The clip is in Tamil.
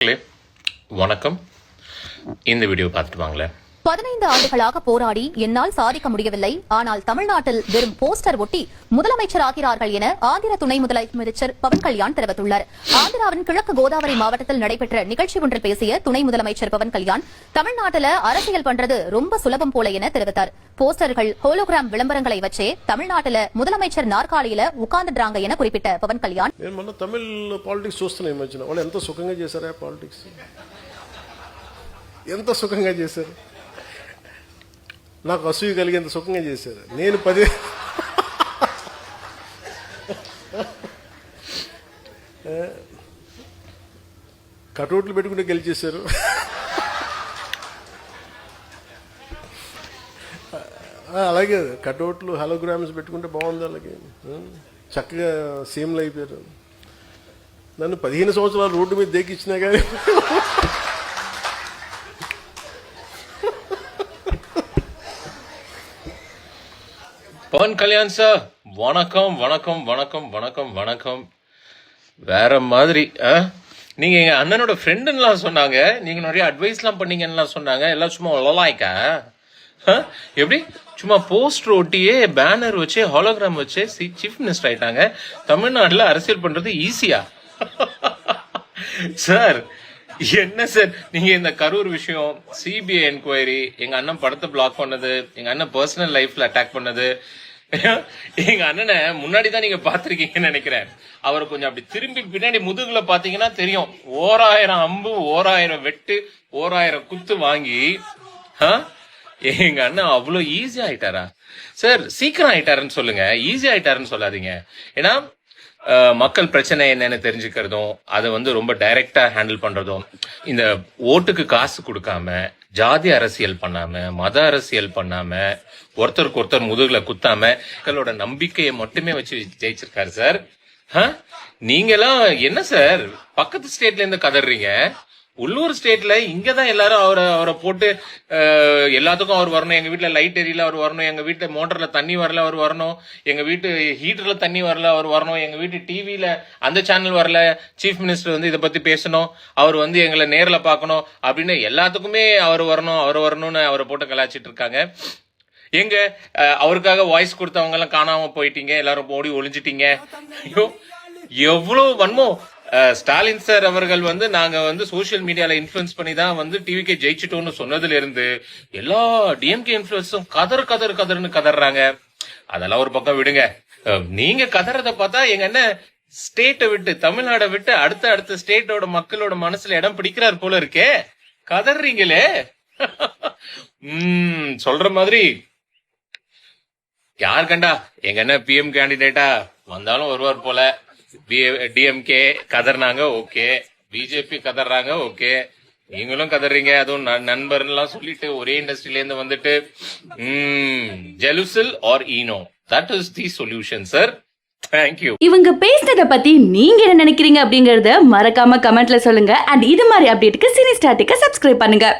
வணக்கம். இந்த வீடியோ பார்த்துட்டு வாங்களேன். 15 ஆண்டுகளாக போராடி என்னால் சாதிக்க முடியவில்லை, ஆனால் தமிழ்நாட்டில் வெறும் போஸ்டர் ஒட்டி முதலமைச்சர் ஆகிறார்கள் என ஆந்திர துணை முதலமைச்சர் பவன் கல்யாண் தெரிவித்துள்ளார். ஆந்திராவின் கிழக்கு கோதாவரி மாவட்டத்தில் நடைபெற்ற நிகழ்ச்சி ஒன்றில் பேசிய துணை முதலமைச்சர் பவன் கல்யாண், தமிழ்நாட்டில் அரசியல் பண்றது ரொம்ப சுலபம் போல என தெரிவித்தார். போஸ்டர்கள், ஹோலோகிராம் விளம்பரங்களை வச்சே தமிழ்நாட்டில் முதலமைச்சர் நாற்காலியில உட்கார்ந்துடுறாங்க என குறிப்பிட்ட பவன் கல்யாண், தமிழ் పాలిటిక్స్ చూస్తున్నాయి ఈ మధ్యన వాళ్ళు ఎంత సుఖంగా చేశారా పాలిటిక్స్, ఎంత సుఖంగా చేశారు, నాకు అసూయ కలిగేంత సుఖంగా చేశారు. నేను 10 కటౌట్లు పెట్టుకుంటే గెలిచేశారు. అలాగే కటౌట్లు హలోగ్రామ్స్ పెట్టుకుంటే బాగుంది, అలాగే చక్కగా సీఎంలు అయిపోయారు. నన్ను 15 సంవత్సరాలు రోడ్డు మీద దేకిచ్చినా కానీ பவன் கல்யாண் சார், வணக்கம் வணக்கம் வணக்கம் வணக்கம் வணக்கம். வேற மாதிரி. நீங்க எங்க அண்ணனோட ஃப்ரெண்டுலாம் சொன்னாங்க, நீங்க நிறைய அட்வைஸ்லாம் பண்ணீங்கன்னு சொன்னாங்க. எல்லாம் சும்மா லலாய்க்கா? எப்படி சும்மா போஸ்டர் ஒட்டியே பேனர் வச்சு ஹாலோகிராம் வச்சு சீஃப் மினிஸ்டர் ஆயிட்டாங்க. தமிழ்நாட்டில் அரசியல் பண்றது ஈஸியா? சார் என்ன சார் நீங்க இந்த கரூர் விஷயம், சிபிஐ என்கொயரி, எங்க அண்ணன் படத்தை பிளாக் பண்ணது, எங்க அண்ணன் பர்சனல் லைஃப்ல அட்டாக் பண்ணது, எங்க அண்ணனை முன்னாடிதான் நீங்க பாத்திருக்கீங்கன்னு நினைக்கிறேன். அவரை கொஞ்சம் அப்படி திரும்பி பின்னாடி முதுகுல பாத்தீங்கன்னா தெரியும், 1000 அம்பு, 1000 வெட்டு, 1000 குத்து வாங்கி எங்க அண்ணன் அவ்வளவு ஈஸி ஆயிட்டாரா? சார் சீக்கிரம் ஆயிட்டாருன்னு சொல்லுங்க, ஈஸி ஆயிட்டாருன்னு சொல்லாதீங்க. ஏன்னா மக்கள் பிரச்சனை என்னன்னு தெரிஞ்சுக்கிறதும், அதை ரொம்ப டைரக்டா ஹேண்டில் பண்றதும், இந்த ஓட்டுக்கு காசு கொடுக்காம, ஜாதி அரசியல் பண்ணாம, மத அரசியல் பண்ணாம, ஒருத்தருக்கு ஒருத்தர் முதுகுல குத்தாம, மக்களோட நம்பிக்கையை மட்டுமே வச்சு ஜெயிச்சிருக்காரு சார். நீங்க எல்லாம் என்ன சார் பக்கத்து ஸ்டேட்ல இருந்து கதறீங்க? உள்ளூர் ஸ்டேட்ல இங்கதான் எல்லாரும் அவரை போட்டு எல்லாத்துக்கும் அவர் வரணும், எங்க வீட்டுல லைட் எரியல அவர் வரணும், எங்க வீட்டுல மோட்டர்ல தண்ணி வரல அவர் வரணும், எங்க வீட்டு ஹீட்டர்ல தண்ணி வரல அவர் வரணும், எங்க வீட்டு டிவில அந்த சேனல் வரல, சீஃப் மினிஸ்டர் இதை பத்தி பேசணும், அவர் எங்களை நேர்ல பாக்கணும் அப்படின்னு எல்லாத்துக்குமே அவர் வரணும்னு அவரை போட்டு கலாச்சிட்டு இருக்காங்க. எங்க அவருக்காக வாய்ஸ் கொடுத்தவங்க எல்லாம் காணாம போயிட்டீங்க, எல்லாரும் ஓடி ஒளிஞ்சிட்டீங்க. ஐயோ எவ்வளவு வன்மம். ஸ்டாலின் சார் அவர்கள் நாங்க சோசியல் மீடியால இன்ஃபுளுன்ஸ் பண்ணி தான் டிவிக்கே ஜெயிச்சிட்டோம்னு சொன்னதுல இருந்து எல்லா டிஎம்கே இன்ஃபுளுன்ஸும் கதறுன்னு கதறாங்க. அதெல்லாம் ஒரு பக்கம் விடுங்க. நீங்க கதறத பார்த்தா எங்க என்ன ஸ்டேட்டை விட்டு, தமிழ்நாடை விட்டு அடுத்த ஸ்டேட்டோட மக்களோட மனசுல இடம் பிடிக்கிறார் போல இருக்கே. கதறீங்களே. சொல்ற மாதிரி யார் கண்டா எங்க என்ன பிஎம் கேண்டிடேட்டா வந்தாலும் வருவார் போல. டிஎம்கே கதர்னாங்க, ஓகே. பிஜேபி கதறாங்க, ஓகே. நீங்களும் கதறீங்க, அதுவும் நண்பர்லாம் சொல்லிட்டு ஒரே இண்டஸ்ட்ரியில இருந்து வந்துட்டு Gelusil or Eno, that is the solution sir. Thank you. இவங்க பேசுனத பத்தி நீங்க என்ன நினைக்கிறீங்க அப்படிங்கறத மறக்காம கமெண்ட்ல சொல்லுங்க. அண்ட் இது மாதிரி அப்டேட்டுக்கு சினி ஸ்டாட்டிக்க சப்ஸ்கிரைப் பண்ணுங்க.